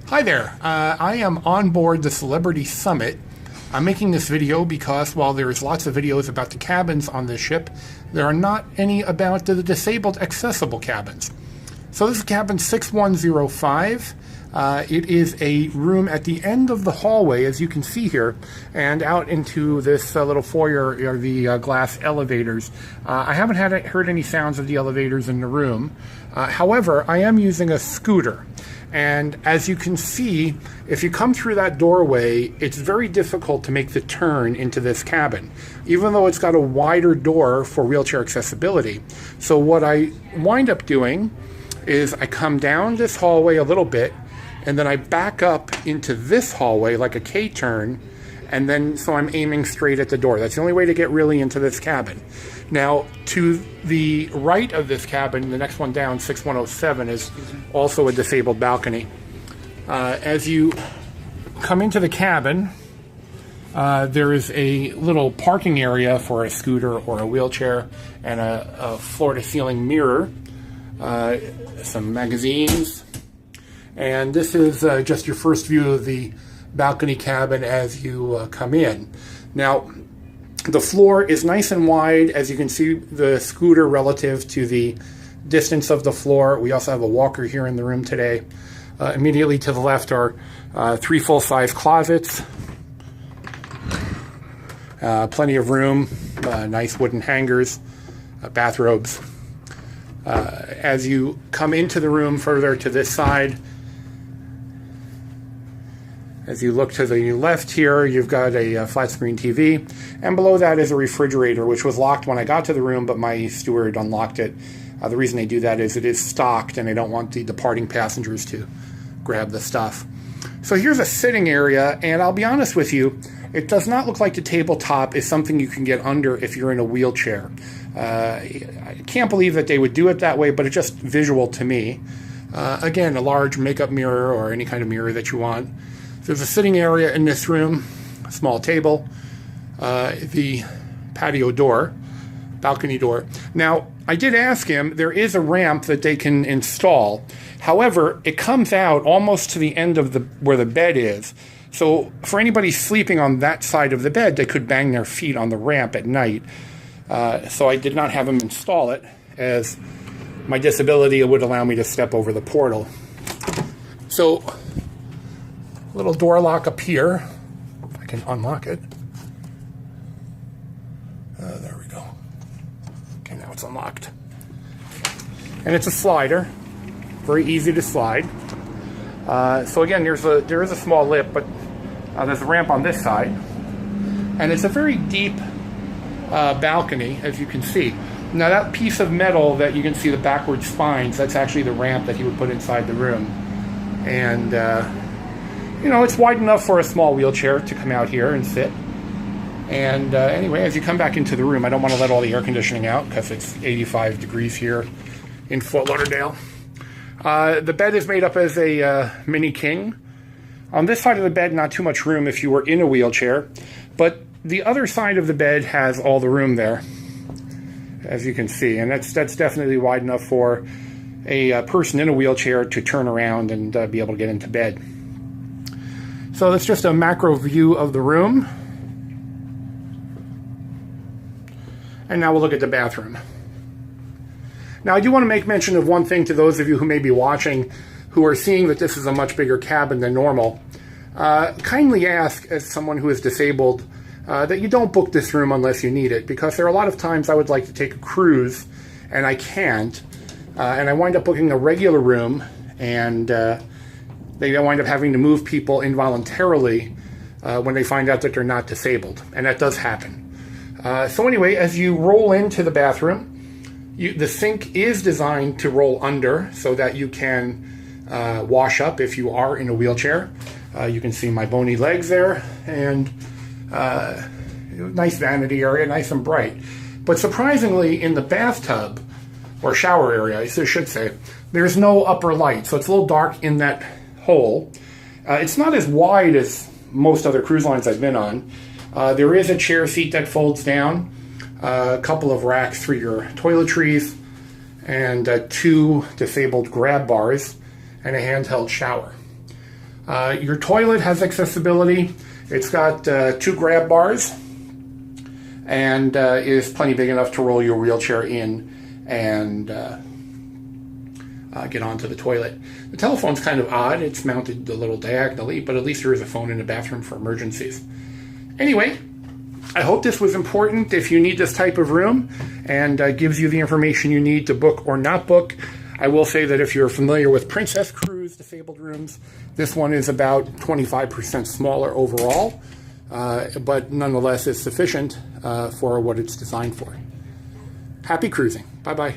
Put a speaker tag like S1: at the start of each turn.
S1: Hi there, I am on board the Celebrity Summit. I'm making this video because while there's lots of videos about the cabins on this ship, there are not any about the disabled accessible cabins. So this is cabin 6105. It is a room at the end of the hallway, as you can see here, and out into this little foyer are the glass elevators. I haven't heard any sounds of the elevators in the room. However, I am using a scooter. And as you can see, if you come through that doorway, it's very difficult to make the turn into this cabin, even though it's got a wider door for wheelchair accessibility. So what I wind up doing is I come down this hallway a little bit, and then I back up into this hallway like a K-turn, and then so I'm aiming straight at the door. That's the only way to get really into this cabin. Now, to the right of this cabin, the next one down, 6107, is also a disabled balcony. As you come into the cabin, there is a little parking area for a scooter or a wheelchair, and a floor-to-ceiling mirror, some magazines, and this is just your first view of the balcony cabin as you come in. Now, the floor is nice and wide, as you can see the scooter relative to the distance of the floor. We also have a walker here in the room today. Immediately to the left are 3 full-size closets, plenty of room, nice wooden hangers, bathrobes. As you come into the room further to this side, as you look to the left here, you've got a flat screen TV, and below that is a refrigerator, which was locked when I got to the room, but my steward unlocked it. The reason they do that is it is stocked, and they don't want the departing passengers to grab the stuff. So here's a sitting area, and I'll be honest with you, it does not look like the tabletop is something you can get under if you're in a wheelchair. I can't believe that they would do it that way, but it's just visual to me. Again, a large makeup mirror or any kind of mirror that you want. There's a sitting area in this room, a small table, the patio door, balcony door. Now, I did ask him, there is a ramp that they can install. However, it comes out almost to the end of where the bed is. So for anybody sleeping on that side of the bed, they could bang their feet on the ramp at night. So I did not have him install it, as my disability would allow me to step over the portal. So, little door lock up here. If I can unlock it. There we go. Okay, now it's unlocked. And it's a slider. Very easy to slide. So again, there is a small lip, but there's a ramp on this side. And it's a very deep balcony, as you can see. Now that piece of metal that you can see the backward spines, that's actually the ramp that he would put inside the room. And you know, it's wide enough for a small wheelchair to come out here and sit. And anyway, as you come back into the room, I don't want to let all the air conditioning out because it's 85 degrees here in Fort Lauderdale. The bed is made up as a mini king. On this side of the bed, not too much room if you were in a wheelchair, but the other side of the bed has all the room there, as you can see, and that's definitely wide enough for a person in a wheelchair to turn around and be able to get into bed. So that's just a macro view of the room. And now we'll look at the bathroom. Now I do want to make mention of one thing to those of you who may be watching who are seeing that this is a much bigger cabin than normal. Kindly ask, as someone who is disabled, that you don't book this room unless you need it, because there are a lot of times I would like to take a cruise and I can't, and I wind up booking a regular room, and they wind up having to move people involuntarily when they find out that they're not disabled, and that does happen. So anyway, as you roll into the bathroom, the sink is designed to roll under so that you can wash up if you are in a wheelchair. You can see my bony legs there, and nice vanity area, nice and bright. But surprisingly, in the bathtub, or shower area, I should say, there's no upper light, so it's a little dark in that hole. It's not as wide as most other cruise lines I've been on. There is a chair seat that folds down, a couple of racks for your toiletries, and 2 disabled grab bars, and a handheld shower. Your toilet has accessibility. It's got 2 grab bars and is plenty big enough to roll your wheelchair in and get onto the toilet. The telephone's kind of odd. It's mounted a little diagonally, but at least there is a phone in the bathroom for emergencies. Anyway, I hope this was important if you need this type of room and gives you the information you need to book or not book. I will say that if you're familiar with Princess Cruise disabled rooms, this one is about 25% smaller overall, but nonetheless is sufficient for what it's designed for. Happy cruising. Bye-bye.